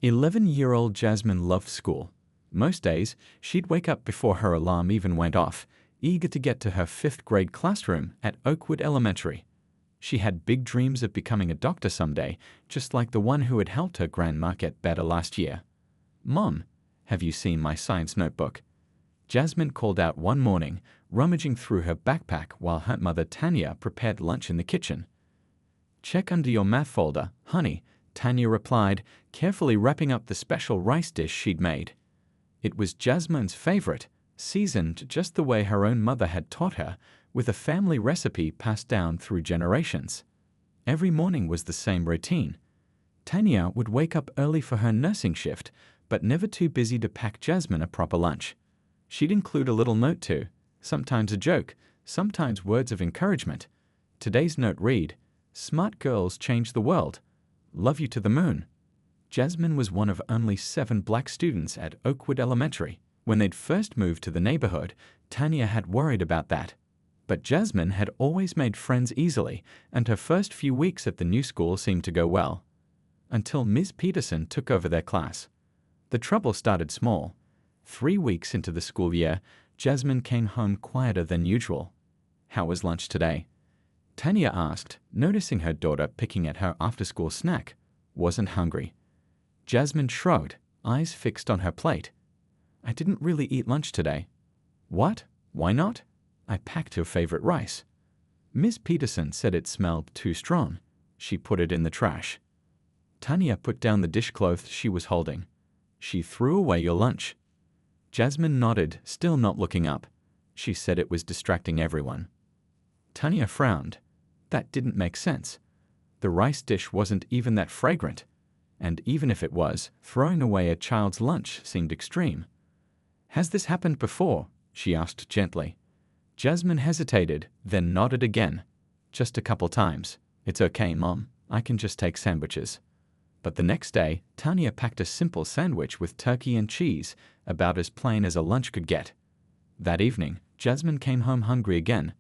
11-year-old Jasmine loved school. Most days, she'd wake up before her alarm even went off, eager to get to her fifth-grade classroom at Oakwood Elementary. She had big dreams of becoming a doctor someday, just like the one who had helped her grandma get better last year. "Mom, have you seen my science notebook?" Jasmine called out one morning, rummaging through her backpack while her mother Tanya prepared lunch in the kitchen. "Check under your math folder, honey," Tanya replied, carefully wrapping up the special rice dish she'd made. It was Jasmine's favorite, seasoned just the way her own mother had taught her, with a family recipe passed down through generations. Every morning was the same routine. Tanya would wake up early for her nursing shift, but never too busy to pack Jasmine a proper lunch. She'd include a little note too, sometimes a joke, sometimes words of encouragement. Today's note read, "Smart girls change the world. Love you to the moon." Jasmine was one of only 7 black students at Oakwood Elementary. When they'd first moved to the neighborhood, Tanya had worried about that. But Jasmine had always made friends easily, and her first few weeks at the new school seemed to go well. Until Ms. Peterson took over their class. The trouble started small. 3 weeks into the school year, Jasmine came home quieter than usual. "How was lunch today?" Tanya asked, noticing her daughter picking at her after-school snack. "Wasn't hungry." Jasmine shrugged, eyes fixed on her plate. "I didn't really eat lunch today." "What? Why not?" "I packed your favorite rice." Miss Peterson said it smelled too strong. She put it in the trash. Tanya put down the dishcloth she was holding. "She threw away your lunch." Jasmine nodded, still not looking up. She said it was distracting everyone. Tanya frowned. That didn't make sense. The rice dish wasn't even that fragrant. And even if it was, throwing away a child's lunch seemed extreme. "Has this happened before?" she asked gently. Jasmine hesitated, then nodded again. "Just a couple times. It's okay, Mom. I can just take sandwiches." But the next day, Tanya packed a simple sandwich with turkey and cheese, about as plain as a lunch could get. That evening, Jasmine came home hungry again.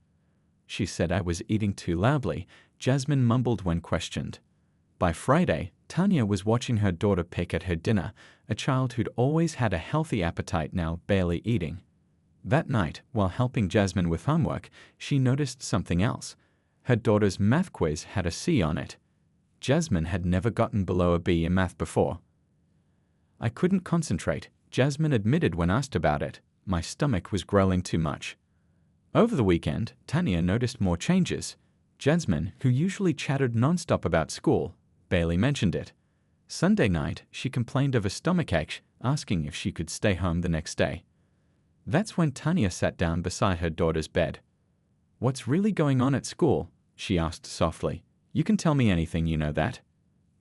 She said I was eating too loudly. Jasmine mumbled when questioned. By Friday, Tanya was watching her daughter pick at her dinner, a child who'd always had a healthy appetite now barely eating. That night, while helping Jasmine with homework, she noticed something else. Her daughter's math quiz had a C on it. Jasmine had never gotten below a B in math before. "I couldn't concentrate," Jasmine admitted when asked about it. "My stomach was growling too much." Over the weekend, Tanya noticed more changes. Jasmine, who usually chattered nonstop about school, barely mentioned it. Sunday night, she complained of a stomachache, asking if she could stay home the next day. That's when Tanya sat down beside her daughter's bed. "What's really going on at school?" she asked softly. "You can tell me anything, you know that."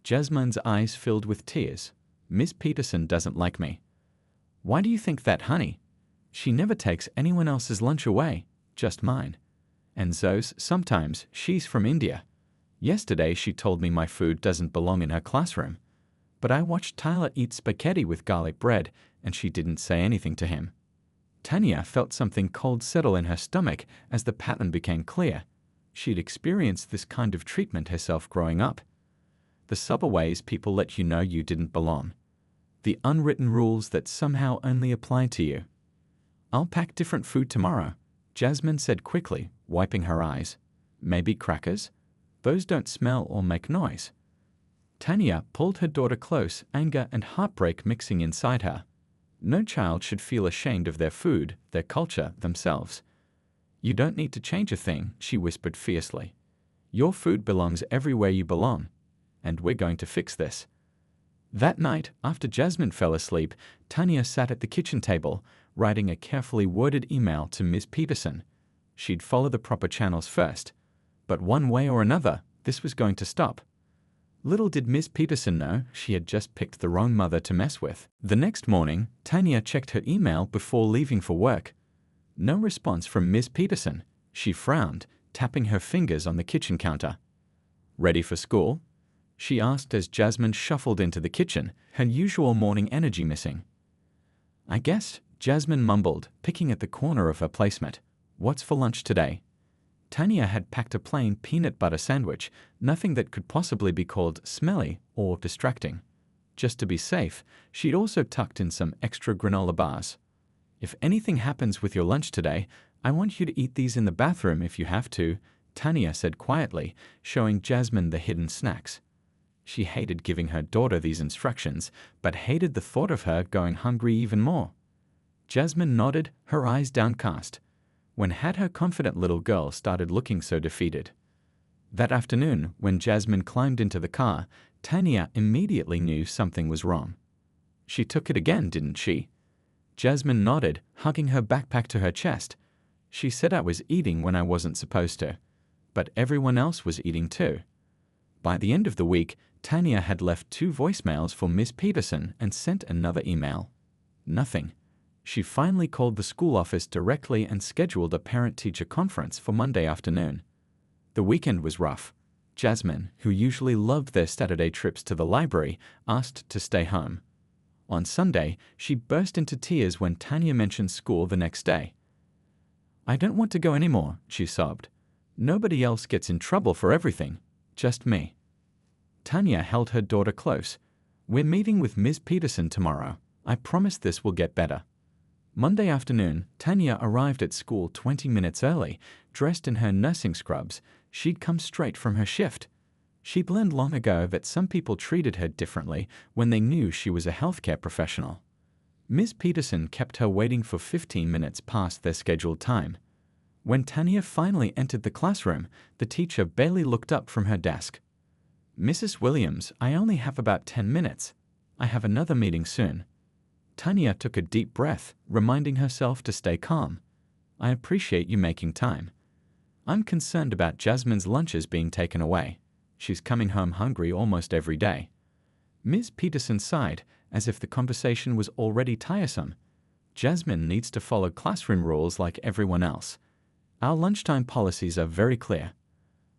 Jasmine's eyes filled with tears. "Miss Peterson doesn't like me." "Why do you think that, honey?" "She never takes anyone else's lunch away, just mine. And Zoe's sometimes, she's from India. Yesterday she told me my food doesn't belong in her classroom. But I watched Tyler eat spaghetti with garlic bread, and she didn't say anything to him." Tanya felt something cold settle in her stomach as the pattern became clear. She'd experienced this kind of treatment herself growing up. The subtle ways people let you know you didn't belong. The unwritten rules that somehow only apply to you. "I'll pack different food tomorrow," Jasmine said quickly, wiping her eyes. "Maybe crackers? Those don't smell or make noise." Tanya pulled her daughter close, anger and heartbreak mixing inside her. No child should feel ashamed of their food, their culture, themselves. "You don't need to change a thing," she whispered fiercely. "Your food belongs everywhere you belong. And we're going to fix this." That night, after Jasmine fell asleep, Tanya sat at the kitchen table, writing a carefully worded email to Ms. Peterson. She'd follow the proper channels first. But one way or another, this was going to stop. Little did Miss Peterson know she had just picked the wrong mother to mess with. The next morning, Tanya checked her email before leaving for work. No response from Miss Peterson. She frowned, tapping her fingers on the kitchen counter. "Ready for school?" she asked as Jasmine shuffled into the kitchen, her usual morning energy missing. "I guess," Jasmine mumbled, picking at the corner of her placemat. "What's for lunch today?" Tanya had packed a plain peanut butter sandwich, nothing that could possibly be called smelly or distracting. Just to be safe, she'd also tucked in some extra granola bars. "If anything happens with your lunch today, I want you to eat these in the bathroom if you have to," Tanya said quietly, showing Jasmine the hidden snacks. She hated giving her daughter these instructions, but hated the thought of her going hungry even more. Jasmine nodded, her eyes downcast. When had her confident little girl started looking so defeated? That afternoon, when Jasmine climbed into the car, Tanya immediately knew something was wrong. "She took it again, didn't she?" Jasmine nodded, hugging her backpack to her chest. "She said I was eating when I wasn't supposed to. But everyone else was eating too." By the end of the week, Tanya had left 2 voicemails for Miss Peterson and sent another email. Nothing. She finally called the school office directly and scheduled a parent-teacher conference for Monday afternoon. The weekend was rough. Jasmine, who usually loved their Saturday trips to the library, asked to stay home. On Sunday, she burst into tears when Tanya mentioned school the next day. "I don't want to go anymore," she sobbed. "Nobody else gets in trouble for everything. Just me." Tanya held her daughter close. "We're meeting with Ms. Peterson tomorrow. I promise this will get better." Monday afternoon, Tanya arrived at school 20 minutes early, dressed in her nursing scrubs. She'd come straight from her shift. She'd learned long ago that some people treated her differently when they knew she was a healthcare professional. Ms. Peterson kept her waiting for 15 minutes past their scheduled time. When Tanya finally entered the classroom, the teacher barely looked up from her desk. "Mrs. Williams, I only have about 10 minutes. I have another meeting soon." Tanya took a deep breath, reminding herself to stay calm. "I appreciate you making time. I'm concerned about Jasmine's lunches being taken away. She's coming home hungry almost every day." Ms. Peterson sighed, as if the conversation was already tiresome. "Jasmine needs to follow classroom rules like everyone else. Our lunchtime policies are very clear."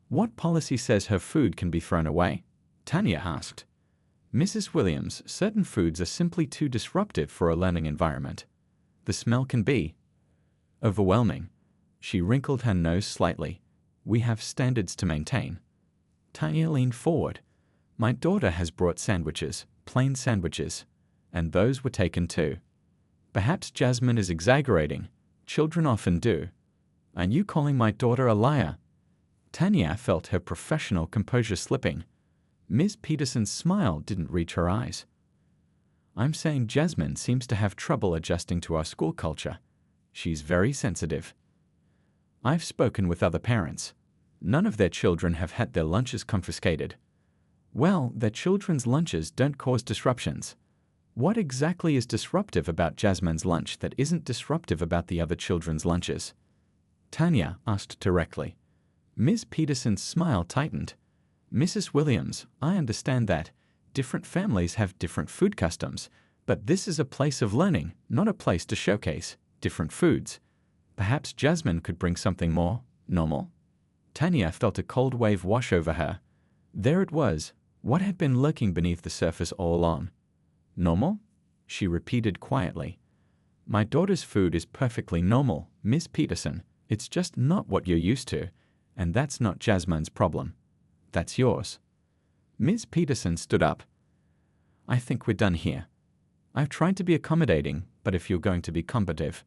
"What policy says her food can be thrown away?" Tanya asked. "Mrs. Williams, certain foods are simply too disruptive for a learning environment. The smell can be overwhelming." She wrinkled her nose slightly. "We have standards to maintain." Tanya leaned forward. "My daughter has brought sandwiches, plain sandwiches, and those were taken too." Perhaps Jasmine is exaggerating. Children often do. "Are you calling my daughter a liar?" Tanya felt her professional composure slipping. Ms. Peterson's smile didn't reach her eyes. "I'm saying Jasmine seems to have trouble adjusting to our school culture. She's very sensitive. I've spoken with other parents. None of their children have had their lunches confiscated." "Well, their children's lunches don't cause disruptions." "What exactly is disruptive about Jasmine's lunch that isn't disruptive about the other children's lunches?" Tanya asked directly. Ms. Peterson's smile tightened. "Mrs. Williams, I understand that. Different families have different food customs, but this is a place of learning, not a place to showcase different foods. Perhaps Jasmine could bring something more normal." Tanya felt a cold wave wash over her. There it was, what had been lurking beneath the surface all along. "Normal?" she repeated quietly. "My daughter's food is perfectly normal, Miss Peterson. It's just not what you're used to, and that's not Jasmine's problem. That's yours." Ms. Peterson stood up. "I think we're done here. I've tried to be accommodating, but if you're going to be combative."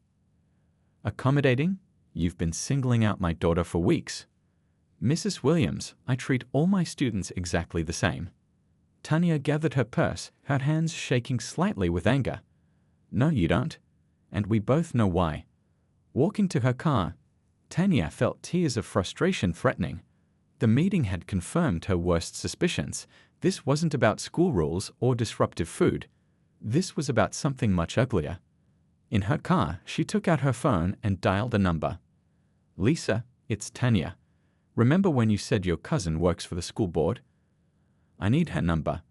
"Accommodating? You've been singling out my daughter for weeks." "Mrs. Williams, I treat all my students exactly the same." Tanya gathered her purse, her hands shaking slightly with anger. "No, you don't. And we both know why." Walking to her car, Tanya felt tears of frustration threatening. The meeting had confirmed her worst suspicions. This wasn't about school rules or disruptive food. This was about something much uglier. In her car, she took out her phone and dialed a number. "Lisa, it's Tanya. Remember when you said your cousin works for the school board? I need her number.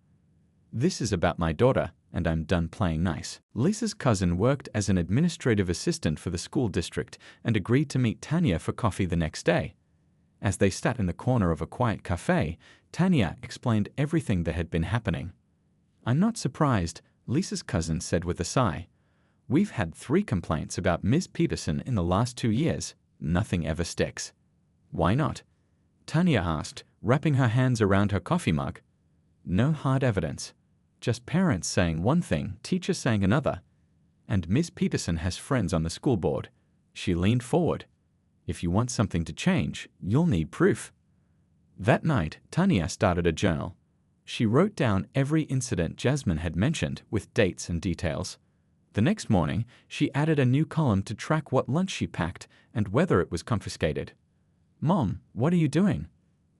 This is about my daughter, and I'm done playing nice." Lisa's cousin worked as an administrative assistant for the school district and agreed to meet Tanya for coffee the next day. As they sat in the corner of a quiet cafe, Tanya explained everything that had been happening. "I'm not surprised," Lisa's cousin said with a sigh. "We've had 3 complaints about Ms. Peterson in the last 2 years. Nothing ever sticks." "Why not?" Tanya asked, wrapping her hands around her coffee mug. "No hard evidence. just parents saying one thing, teachers saying another. And Ms. Peterson has friends on the school board. She leaned forward. If you want something to change, you'll need proof. That night, Tanya started a journal. She wrote down every incident Jasmine had mentioned with dates and details. The next morning, she added a new column to track what lunch she packed and whether it was confiscated. "Mom, what are you doing?"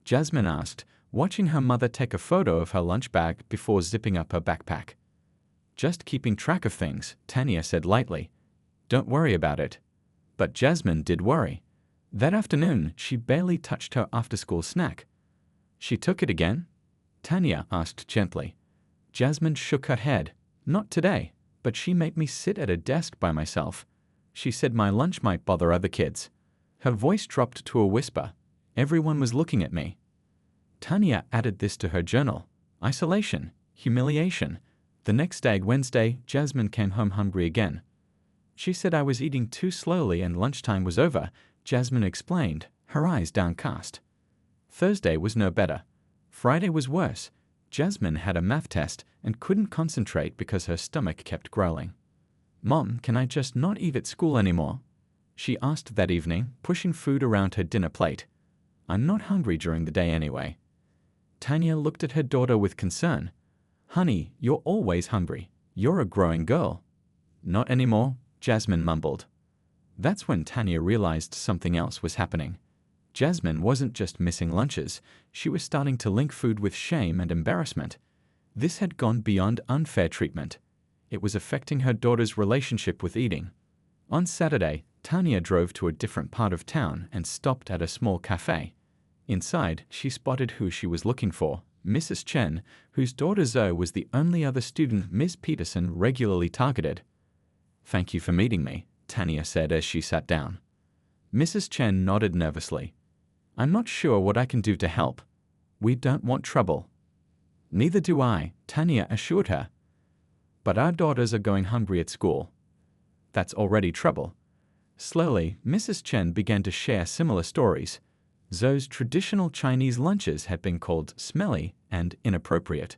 Jasmine asked, watching her mother take a photo of her lunch bag before zipping up her backpack. "Just keeping track of things," Tanya said lightly. "Don't worry about it." But Jasmine did worry. That afternoon, she barely touched her after-school snack. "She took it again?" Tanya asked gently. Jasmine shook her head. "Not today, but she made me sit at a desk by myself. She said my lunch might bother other kids." Her voice dropped to a whisper. "Everyone was looking at me." Tanya added this to her journal. Isolation, humiliation. The next day, Wednesday, Jasmine came home hungry again. "She said I was eating too slowly and lunchtime was over," Jasmine explained, her eyes downcast. Thursday was no better. Friday was worse. Jasmine had a math test and couldn't concentrate because her stomach kept growling. "Mom, can I just not eat at school anymore?" she asked that evening, pushing food around her dinner plate. "I'm not hungry during the day anyway." Tanya looked at her daughter with concern. "Honey, you're always hungry. You're a growing girl." "Not anymore," Jasmine mumbled. That's when Tanya realized something else was happening. Jasmine wasn't just missing lunches, she was starting to link food with shame and embarrassment. This had gone beyond unfair treatment. It was affecting her daughter's relationship with eating. On Saturday, Tanya drove to a different part of town and stopped at a small cafe. Inside, she spotted who she was looking for, Mrs. Chen, whose daughter Zoe was the only other student Ms. Peterson regularly targeted. "Thank you for meeting me," Tanya said as she sat down. Mrs. Chen nodded nervously. "I'm not sure what I can do to help. We don't want trouble." "Neither do I," Tanya assured her. "But our daughters are going hungry at school." "That's already trouble." Slowly, Mrs. Chen began to share similar stories. Zoe's traditional Chinese lunches had been called smelly and inappropriate.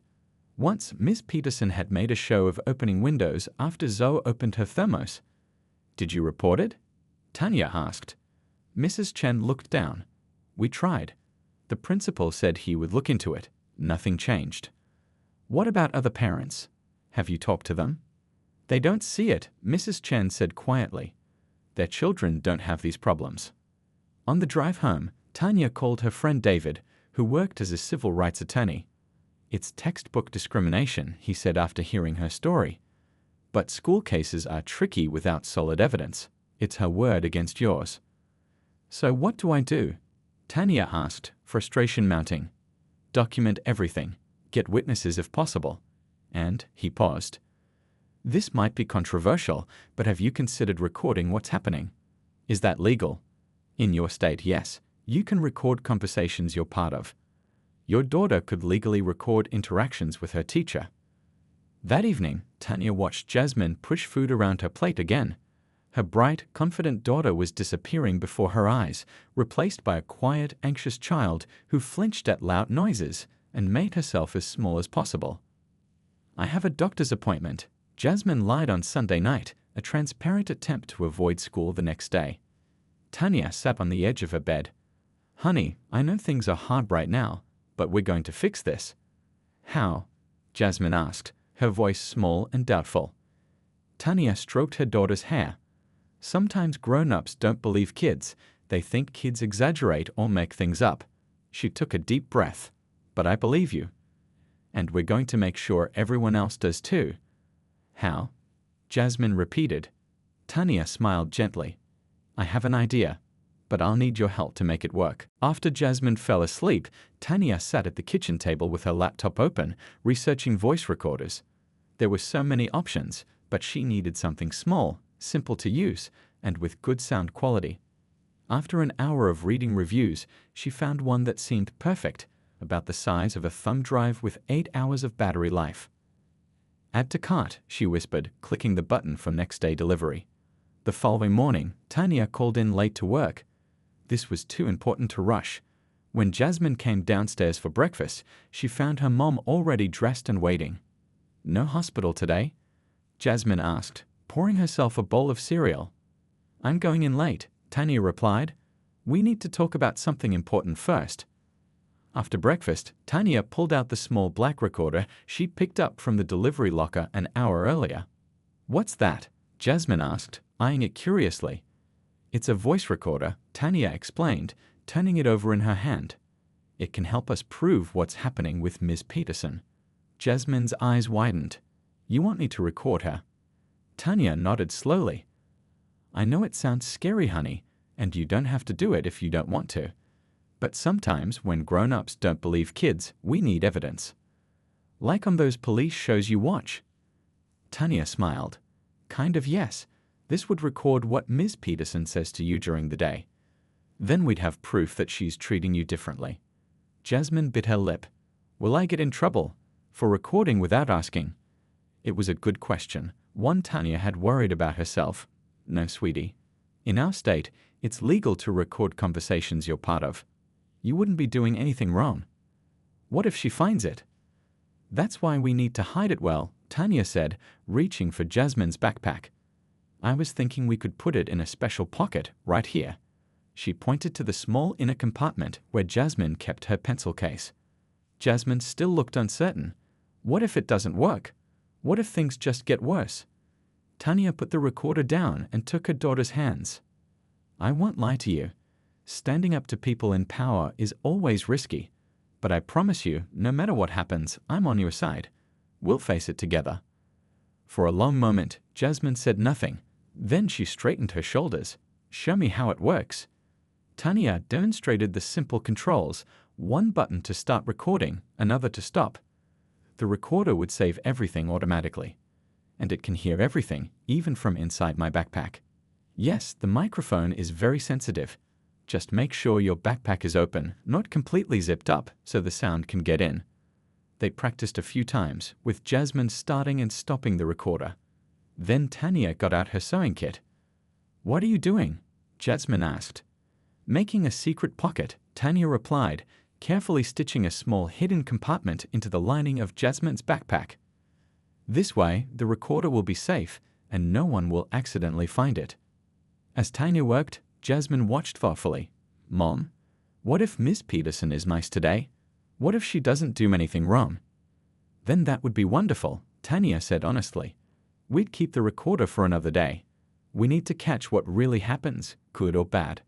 Once, Ms. Peterson had made a show of opening windows after Zoe opened her thermos. "Did you report it?" Tanya asked. Mrs. Chen looked down. "We tried. The principal said he would look into it. Nothing changed." "What about other parents? Have you talked to them?" "They don't see it," Mrs. Chen said quietly. "Their children don't have these problems." On the drive home, Tanya called her friend David, who worked as a civil rights attorney. "It's textbook discrimination," he said after hearing her story. "But school cases are tricky without solid evidence. It's her word against yours." "So what do I do?" Tanya asked, frustration mounting. "Document everything. Get witnesses if possible." And he paused. "This might be controversial, but have you considered recording what's happening?" "Is that legal?" "In your state, yes. You can record conversations you're part of. Your daughter could legally record interactions with her teacher." That evening, Tanya watched Jasmine push food around her plate again. Her bright, confident daughter was disappearing before her eyes, replaced by a quiet, anxious child who flinched at loud noises and made herself as small as possible. "I have a doctor's appointment." Jasmine lied on Sunday night, a transparent attempt to avoid school the next day. Tanya sat on the edge of her bed. "Honey, I know things are hard right now, but we're going to fix this." "How?" Jasmine asked, her voice small and doubtful. Tanya stroked her daughter's hair. "Sometimes grown-ups don't believe kids. They think kids exaggerate or make things up." She took a deep breath. "But I believe you. And we're going to make sure everyone else does too." "How?" Jasmine repeated. Tanya smiled gently. "I have an idea, but I'll need your help to make it work." After Jasmine fell asleep, Tanya sat at the kitchen table with her laptop open, researching voice recorders. There were so many options, but she needed something small, simple to use, and with good sound quality. After an hour of reading reviews, she found one that seemed perfect, about the size of a thumb drive with 8 hours of battery life. "Add to cart," she whispered, clicking the button for next-day delivery. The following morning, Tanya called in late to work. This was too important to rush. When Jasmine came downstairs for breakfast, she found her mom already dressed and waiting. No hospital today? Jasmine asked, pouring herself a bowl of cereal. I'm going in late, Tanya replied. We need to talk about something important first. After breakfast, Tanya pulled out the small black recorder she picked up from the delivery locker an hour earlier. What's that? Jasmine asked, eyeing it curiously. It's a voice recorder, Tanya explained, turning it over in her hand. It can help us prove what's happening with Ms. Peterson. Jasmine's eyes widened. You want me to record her? Tanya nodded slowly. I know it sounds scary, honey, and you don't have to do it if you don't want to. But sometimes, when grown-ups don't believe kids, we need evidence. Like on those police shows you watch. Tanya smiled. Kind of, yes. This would record what Ms. Peterson says to you during the day. Then we'd have proof that she's treating you differently. Jasmine bit her lip. Will I get in trouble? For recording without asking? It was a good question, one Tanya had worried about herself. No, sweetie. In our state, it's legal to record conversations you're part of. You wouldn't be doing anything wrong. What if she finds it? That's why we need to hide it well, Tanya said, reaching for Jasmine's backpack. I was thinking we could put it in a special pocket right here. She pointed to the small inner compartment where Jasmine kept her pencil case. Jasmine still looked uncertain. What if it doesn't work? What if things just get worse? Tanya put the recorder down and took her daughter's hands. I won't lie to you. Standing up to people in power is always risky. But I promise you, no matter what happens, I'm on your side. We'll face it together. For a long moment, Jasmine said nothing. Then she straightened her shoulders. Show me how it works. Tanya demonstrated the simple controls, one button to start recording, another to stop. The recorder would save everything automatically. And it can hear everything, even from inside my backpack. Yes, the microphone is very sensitive. Just make sure your backpack is open, not completely zipped up, so the sound can get in. They practiced a few times, with Jasmine starting and stopping the recorder. Then Tanya got out her sewing kit. What are you doing? Jasmine asked. Making a secret pocket, Tanya replied, carefully stitching a small hidden compartment into the lining of Jasmine's backpack. This way, the recorder will be safe, and no one will accidentally find it. As Tanya worked, Jasmine watched thoughtfully. Mom, what if Miss Peterson is nice today? What if she doesn't do anything wrong? Then that would be wonderful, Tanya said honestly. We'd keep the recorder for another day. We need to catch what really happens, good or bad.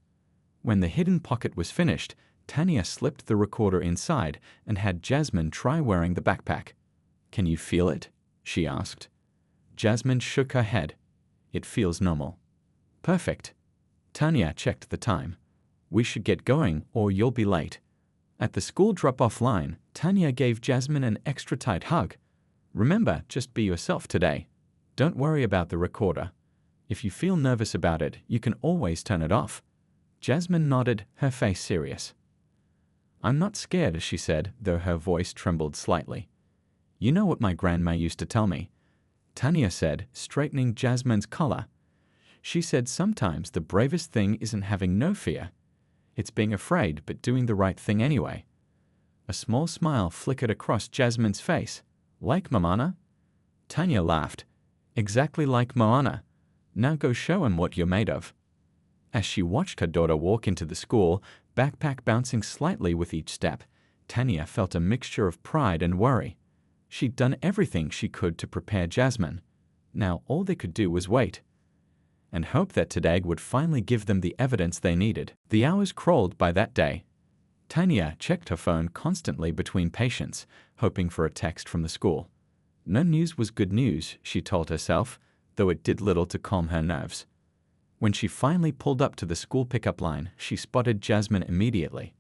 When the hidden pocket was finished, Tanya slipped the recorder inside and had Jasmine try wearing the backpack. Can you feel it? She asked. Jasmine shook her head. It feels normal. Perfect. Tanya checked the time. We should get going or you'll be late. At the school drop-off line, Tanya gave Jasmine an extra tight hug. Remember, just be yourself today. Don't worry about the recorder. If you feel nervous about it, you can always turn it off. Jasmine nodded, her face serious. I'm not scared, she said, though her voice trembled slightly. You know what my grandma used to tell me, Tanya said, straightening Jasmine's collar. She said sometimes the bravest thing isn't having no fear. It's being afraid but doing the right thing anyway. A small smile flickered across Jasmine's face. Like Moana? Tanya laughed. Exactly like Moana. Now go show him what you're made of. As she watched her daughter walk into the school, backpack bouncing slightly with each step, Tanya felt a mixture of pride and worry. She'd done everything she could to prepare Jasmine. Now all they could do was wait. And hope that Tadag would finally give them the evidence they needed. The hours crawled by that day. Tanya checked her phone constantly between patients, hoping for a text from the school. No news was good news, she told herself, though it did little to calm her nerves. When she finally pulled up to the school pickup line, she spotted Jasmine immediately.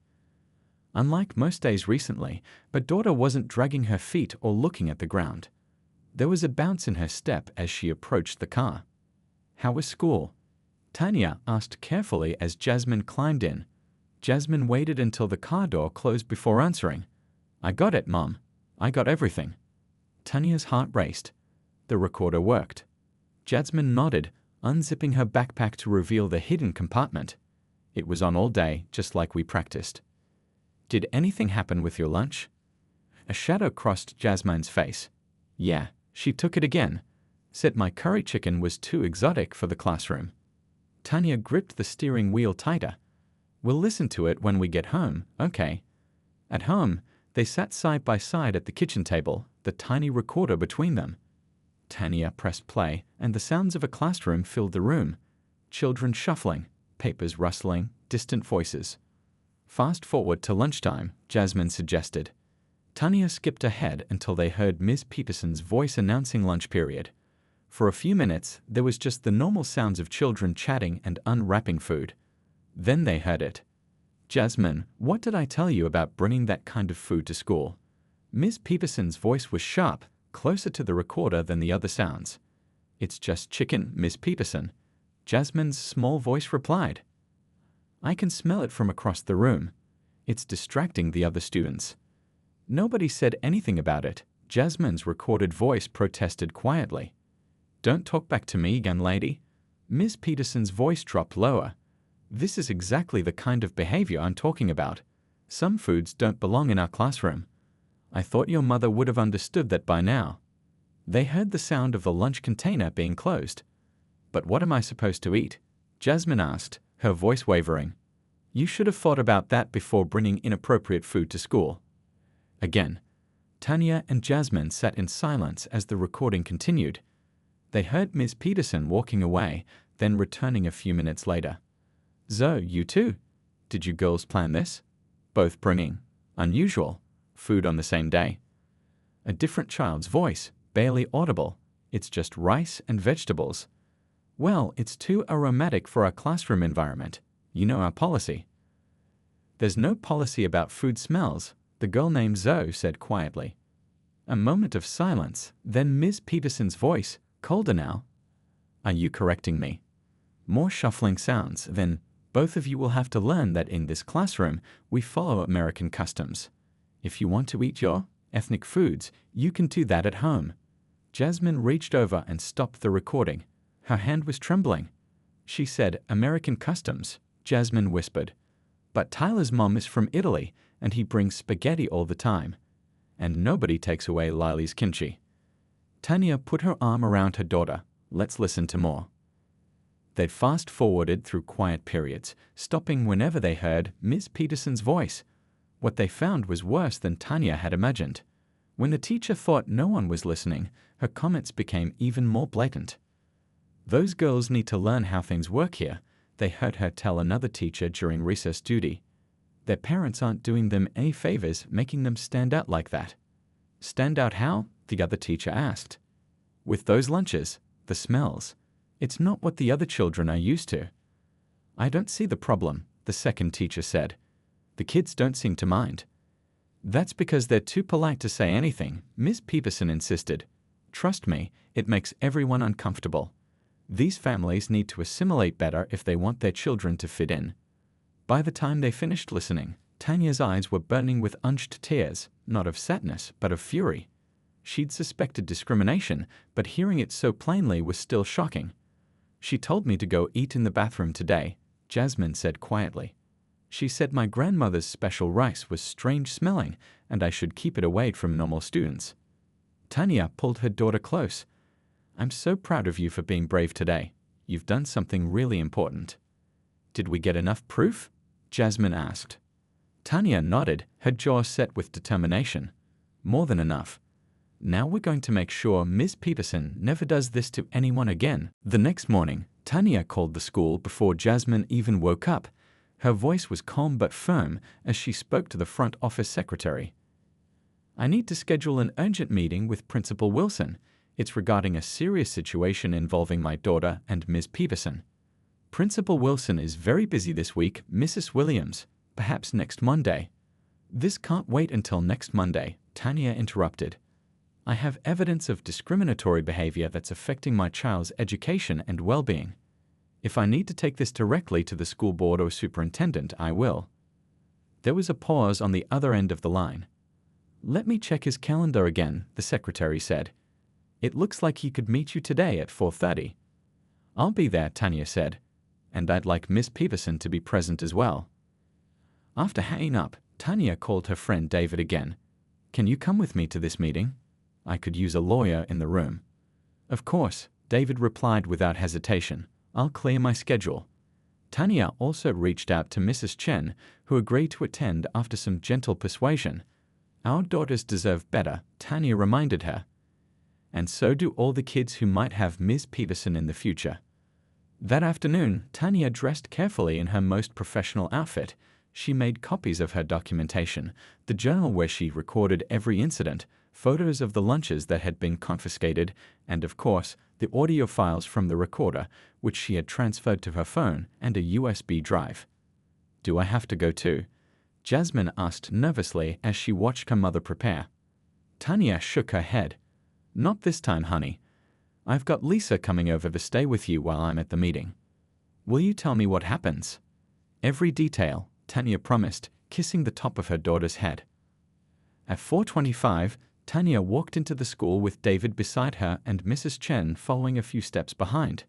Unlike most days recently, her daughter wasn't dragging her feet or looking at the ground. There was a bounce in her step as she approached the car. How was school? Tanya asked carefully as Jasmine climbed in. Jasmine waited until the car door closed before answering. I got it, Mom. I got everything. Tanya's heart raced. The recorder worked. Jasmine nodded, unzipping her backpack to reveal the hidden compartment. It was on all day, just like we practiced. Did anything happen with your lunch? A shadow crossed Jasmine's face. Yeah, She took it again, said my curry chicken was too exotic for the classroom. Tanya gripped the steering wheel tighter. We'll listen to it when we get home, okay? At home, they sat side by side at the kitchen table, the tiny recorder between them. Tanya pressed play, and the sounds of a classroom filled the room. Children shuffling, papers rustling, distant voices. Fast forward to lunchtime, Jasmine suggested. Tanya skipped ahead until they heard Ms. Peterson's voice announcing lunch period. For a few minutes, there was just the normal sounds of children chatting and unwrapping food. Then they heard it. Jasmine, what did I tell you about bringing that kind of food to school? Ms. Peterson's voice was sharp, closer to the recorder than the other sounds. It's just chicken, Ms. Peterson. Jasmine's small voice replied. I can smell it from across the room. It's distracting the other students. Nobody said anything about it. Jasmine's recorded voice protested quietly. Don't talk back to me, young lady. Ms. Peterson's voice dropped lower. This is exactly the kind of behavior I'm talking about. Some foods don't belong in our classroom. I thought your mother would have understood that by now. They heard the sound of the lunch container being closed. But what am I supposed to eat? Jasmine asked, her voice wavering. You should have thought about that before bringing inappropriate food to school. Again, Tanya and Jasmine sat in silence as the recording continued. They heard Ms. Peterson walking away, then returning a few minutes later. Zoe, you too? Did you girls plan this? Both bringing, unusual, food on the same day. A different child's voice, barely audible. It's just rice and vegetables. Well, it's too aromatic for our classroom environment. You know our policy. There's no policy about food smells, the girl named Zoe said quietly. A moment of silence, then Ms. Peterson's voice, colder now. Are you correcting me? More shuffling sounds, then both of you will have to learn that in this classroom we follow American customs. If you want to eat your ethnic foods, you can do that at home. Jasmine reached over and stopped the recording. Her hand was trembling. She said, American customs, Jasmine whispered. But Tyler's mom is from Italy, and he brings spaghetti all the time. And nobody takes away Lily's kimchi. Tanya put her arm around her daughter. Let's listen to more. They fast-forwarded through quiet periods, stopping whenever they heard Ms. Peterson's voice. What they found was worse than Tanya had imagined. When the teacher thought no one was listening, her comments became even more blatant. Those girls need to learn how things work here, they heard her tell another teacher during recess duty. Their parents aren't doing them any favors making them stand out like that. Stand out how? The other teacher asked. With those lunches, the smells. It's not what the other children are used to. I don't see the problem, the second teacher said. The kids don't seem to mind. That's because they're too polite to say anything, Ms. Peterson insisted. Trust me, it makes everyone uncomfortable. These families need to assimilate better if they want their children to fit in. By the time they finished listening, Tanya's eyes were burning with unshed tears, not of sadness, but of fury. She'd suspected discrimination, but hearing it so plainly was still shocking. She told me to go eat in the bathroom today, Jasmine said quietly. She said my grandmother's special rice was strange smelling and I should keep it away from normal students. Tanya pulled her daughter close. I'm so proud of you for being brave today. You've done something really important. Did we get enough proof? Jasmine asked. Tanya nodded, her jaw set with determination. More than enough. Now we're going to make sure Ms. Peterson never does this to anyone again. The next morning, Tanya called the school before Jasmine even woke up. Her voice was calm but firm as she spoke to the front office secretary. I need to schedule an urgent meeting with Principal Wilson. It's regarding a serious situation involving my daughter and Ms. Peterson. Principal Wilson is very busy this week, Mrs. Williams. Perhaps next Monday. This can't wait until next Monday, Tanya interrupted. I have evidence of discriminatory behavior that's affecting my child's education and well-being. If I need to take this directly to the school board or superintendent, I will. There was a pause on the other end of the line. Let me check his calendar again, the secretary said. It looks like he could meet you today at 4:30. I'll be there, Tanya said, and I'd like Miss Peterson to be present as well. After hanging up, Tanya called her friend David again. Can you come with me to this meeting? I could use a lawyer in the room. Of course, David replied without hesitation. I'll clear my schedule. Tanya also reached out to Mrs. Chen, who agreed to attend after some gentle persuasion. Our daughters deserve better, Tanya reminded her. And so do all the kids who might have Ms. Peterson in the future. That afternoon, Tanya dressed carefully in her most professional outfit. She made copies of her documentation, the journal where she recorded every incident, photos of the lunches that had been confiscated, and of course, the audio files from the recorder, which she had transferred to her phone, and a USB drive. Do I have to go too? Jasmine asked nervously as she watched her mother prepare. Tanya shook her head. Not this time, honey. I've got Lisa coming over to stay with you while I'm at the meeting. Will you tell me what happens? Every detail, Tanya promised, kissing the top of her daughter's head. At 4:25, Tanya walked into the school with David beside her and Mrs. Chen following a few steps behind.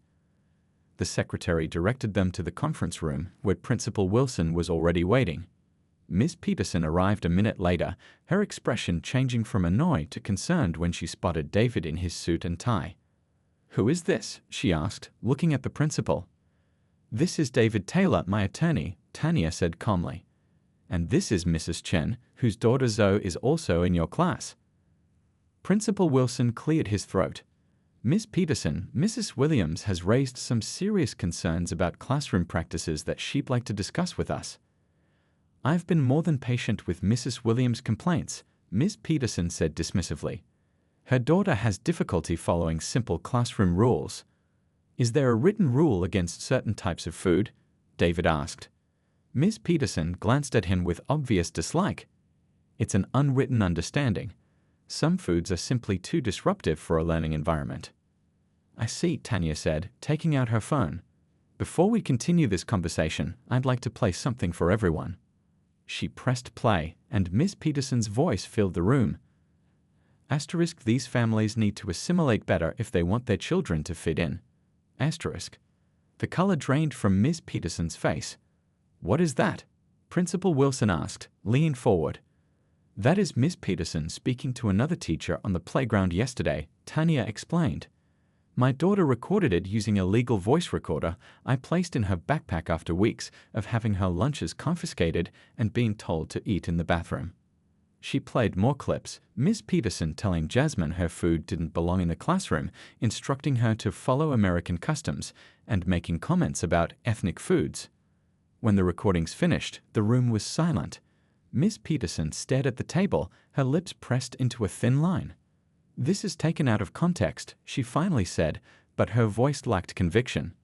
The secretary directed them to the conference room, where Principal Wilson was already waiting. Ms. Peterson arrived a minute later, her expression changing from annoyed to concerned when she spotted David in his suit and tie. Who is this? She asked, looking at the principal. This is David Taylor, my attorney, Tanya said calmly. And this is Mrs. Chen, whose daughter Zoe is also in your class. Principal Wilson cleared his throat. Ms. Peterson, Mrs. Williams has raised some serious concerns about classroom practices that she'd like to discuss with us. I've been more than patient with Mrs. Williams' complaints, Ms. Peterson said dismissively. Her daughter has difficulty following simple classroom rules. Is there a written rule against certain types of food? David asked. Ms. Peterson glanced at him with obvious dislike. It's an unwritten understanding. Some foods are simply too disruptive for a learning environment. I see, Tanya said, taking out her phone. Before we continue this conversation, I'd like to play something for everyone. She pressed play, and Ms. Peterson's voice filled the room. Asterisk, these families need to assimilate better if they want their children to fit in. Asterisk. The color drained from Ms. Peterson's face. What is that? Principal Wilson asked, leaning forward. That is Ms. Peterson speaking to another teacher on the playground yesterday, Tanya explained. My daughter recorded it using a legal voice recorder I placed in her backpack after weeks of having her lunches confiscated and being told to eat in the bathroom. She played more clips, Ms. Peterson telling Jasmine her food didn't belong in the classroom, instructing her to follow American customs, and making comments about ethnic foods. When the recordings finished, the room was silent. Ms. Peterson stared at the table, her lips pressed into a thin line. This is taken out of context, she finally said, but her voice lacked conviction.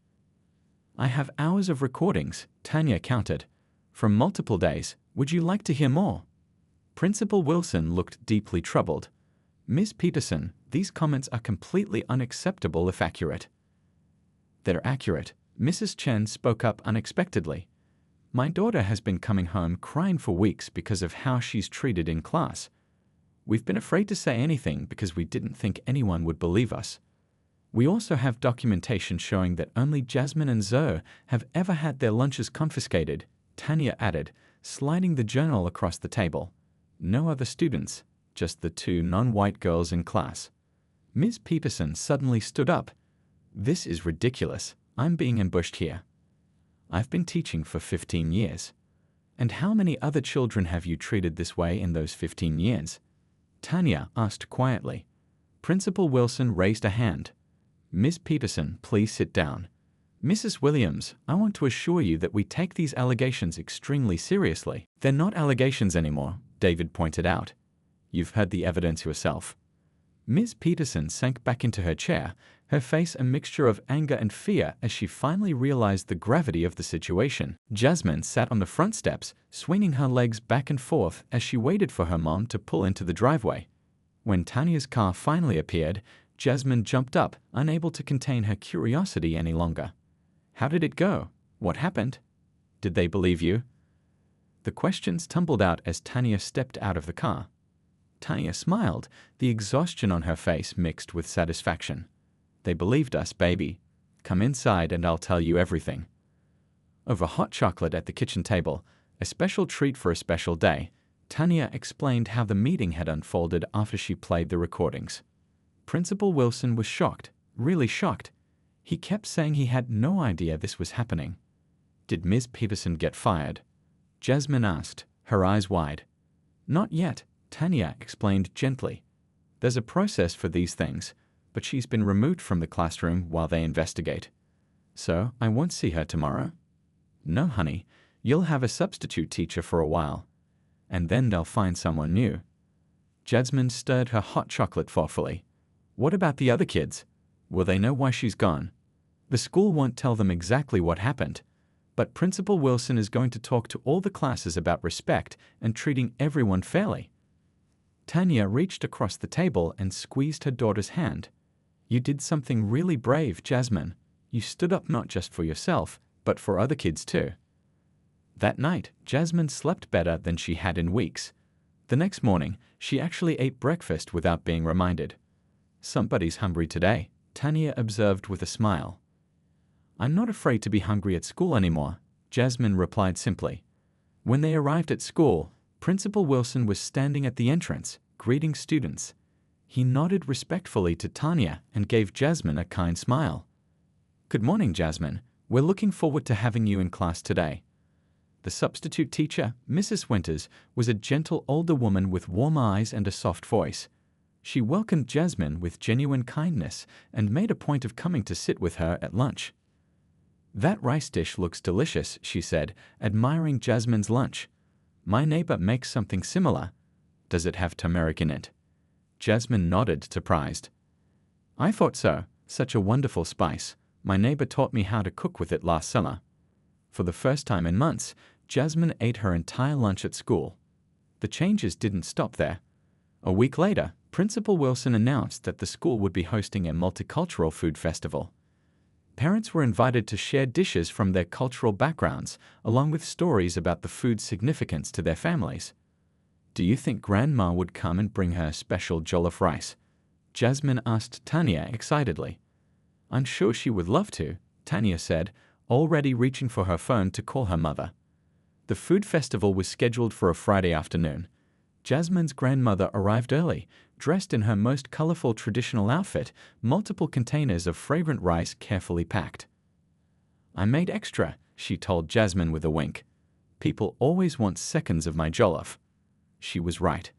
I have hours of recordings, Tanya counted. From multiple days. Would you like to hear more? Principal Wilson looked deeply troubled. Ms. Peterson, these comments are completely unacceptable if accurate. They're accurate, Mrs. Chen spoke up unexpectedly. My daughter has been coming home crying for weeks because of how she's treated in class. We've been afraid to say anything because we didn't think anyone would believe us. We also have documentation showing that only Jasmine and Zoe have ever had their lunches confiscated, Tanya added, sliding the journal across the table. No other students, just the two non-white girls in class. Ms. Peterson suddenly stood up. This is ridiculous. I'm being ambushed here. I've been teaching for 15 years. And how many other children have you treated this way in those 15 years? Tanya asked quietly. Principal Wilson raised a hand. Ms. Peterson, please sit down. Mrs. Williams, I want to assure you that we take these allegations extremely seriously. They're not allegations anymore, David pointed out. You've heard the evidence yourself. Ms. Peterson sank back into her chair, her face a mixture of anger and fear as she finally realized the gravity of the situation. Jasmine sat on the front steps, swinging her legs back and forth as she waited for her mom to pull into the driveway. When Tanya's car finally appeared, Jasmine jumped up, unable to contain her curiosity any longer. How did it go? What happened? Did they believe you? The questions tumbled out as Tanya stepped out of the car. Tanya smiled, the exhaustion on her face mixed with satisfaction. They believed us, baby. Come inside and I'll tell you everything. Over hot chocolate at the kitchen table, a special treat for a special day, Tanya explained how the meeting had unfolded after she played the recordings. Principal Wilson was shocked, really shocked. He kept saying he had no idea this was happening. Did Ms. Peterson get fired? Jasmine asked, her eyes wide. Not yet, Tanya explained gently. There's a process for these things, but she's been removed from the classroom while they investigate. So I won't see her tomorrow. No, honey, you'll have a substitute teacher for a while, and then they'll find someone new. Jasmine stirred her hot chocolate thoughtfully. What about the other kids? Will they know why she's gone? The school won't tell them exactly what happened, but Principal Wilson is going to talk to all the classes about respect and treating everyone fairly. Tanya reached across the table and squeezed her daughter's hand. You did something really brave, Jasmine. You stood up not just for yourself, but for other kids too. That night, Jasmine slept better than she had in weeks. The next morning, she actually ate breakfast without being reminded. Somebody's hungry today, Tanya observed with a smile. I'm not afraid to be hungry at school anymore, Jasmine replied simply. When they arrived at school, Principal Wilson was standing at the entrance, greeting students. He nodded respectfully to Tanya and gave Jasmine a kind smile. Good morning, Jasmine. We're looking forward to having you in class today. The substitute teacher, Mrs. Winters, was a gentle older woman with warm eyes and a soft voice. She welcomed Jasmine with genuine kindness and made a point of coming to sit with her at lunch. That rice dish looks delicious, she said, admiring Jasmine's lunch. My neighbor makes something similar. Does it have turmeric in it? Jasmine nodded, surprised. I thought so. Such a wonderful spice. My neighbor taught me how to cook with it last summer. For the first time in months, Jasmine ate her entire lunch at school. The changes didn't stop there. A week later, Principal Wilson announced that the school would be hosting a multicultural food festival. Parents were invited to share dishes from their cultural backgrounds, along with stories about the food's significance to their families. Do you think Grandma would come and bring her special jollof rice? Jasmine asked Tanya excitedly. I'm sure she would love to, Tanya said, already reaching for her phone to call her mother. The food festival was scheduled for a Friday afternoon. Jasmine's grandmother arrived early, dressed in her most colorful traditional outfit, multiple containers of fragrant rice carefully packed. I made extra, she told Jasmine with a wink. People always want seconds of my jollof. She was right.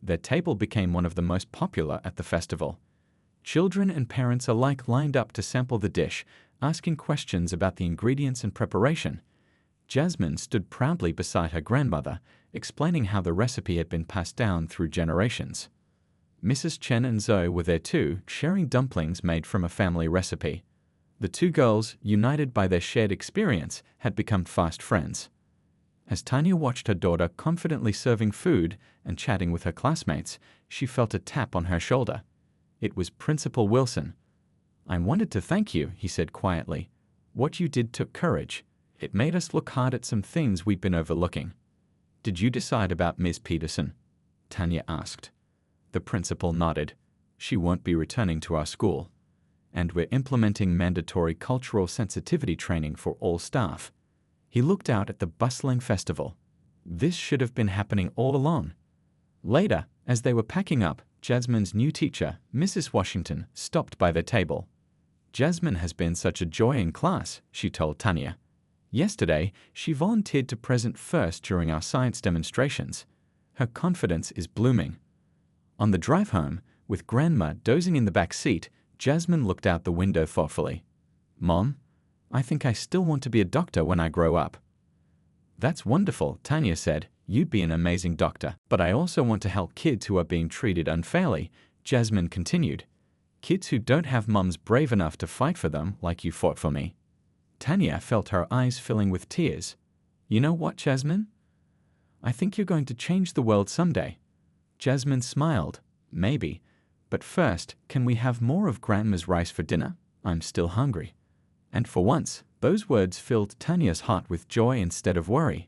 Their table became one of the most popular at the festival. Children and parents alike lined up to sample the dish, asking questions about the ingredients and preparation. Jasmine stood proudly beside her grandmother, explaining how the recipe had been passed down through generations. Mrs. Chen and Zoe were there too, sharing dumplings made from a family recipe. The two girls, united by their shared experience, had become fast friends. As Tanya watched her daughter confidently serving food and chatting with her classmates, she felt a tap on her shoulder. It was Principal Wilson. I wanted to thank you, he said quietly. What you did took courage. It made us look hard at some things we've been overlooking. Did you decide about Ms. Peterson? Tanya asked. The principal nodded. She won't be returning to our school. And we're implementing mandatory cultural sensitivity training for all staff. He looked out at the bustling festival. This should have been happening all along. Later, as they were packing up, Jasmine's new teacher, Mrs. Washington, stopped by their table. Jasmine has been such a joy in class, she told Tanya. Yesterday, she volunteered to present first during our science demonstrations. Her confidence is blooming. On the drive home, with Grandma dozing in the back seat, Jasmine looked out the window thoughtfully. Mom, I think I still want to be a doctor when I grow up. That's wonderful, Tanya said. You'd be an amazing doctor. But I also want to help kids who are being treated unfairly, Jasmine continued. Kids who don't have moms brave enough to fight for them like you fought for me. Tanya felt her eyes filling with tears. You know what, Jasmine? I think you're going to change the world someday. Jasmine smiled. Maybe. But first, can we have more of Grandma's rice for dinner? I'm still hungry. And for once, those words filled Tanya's heart with joy instead of worry.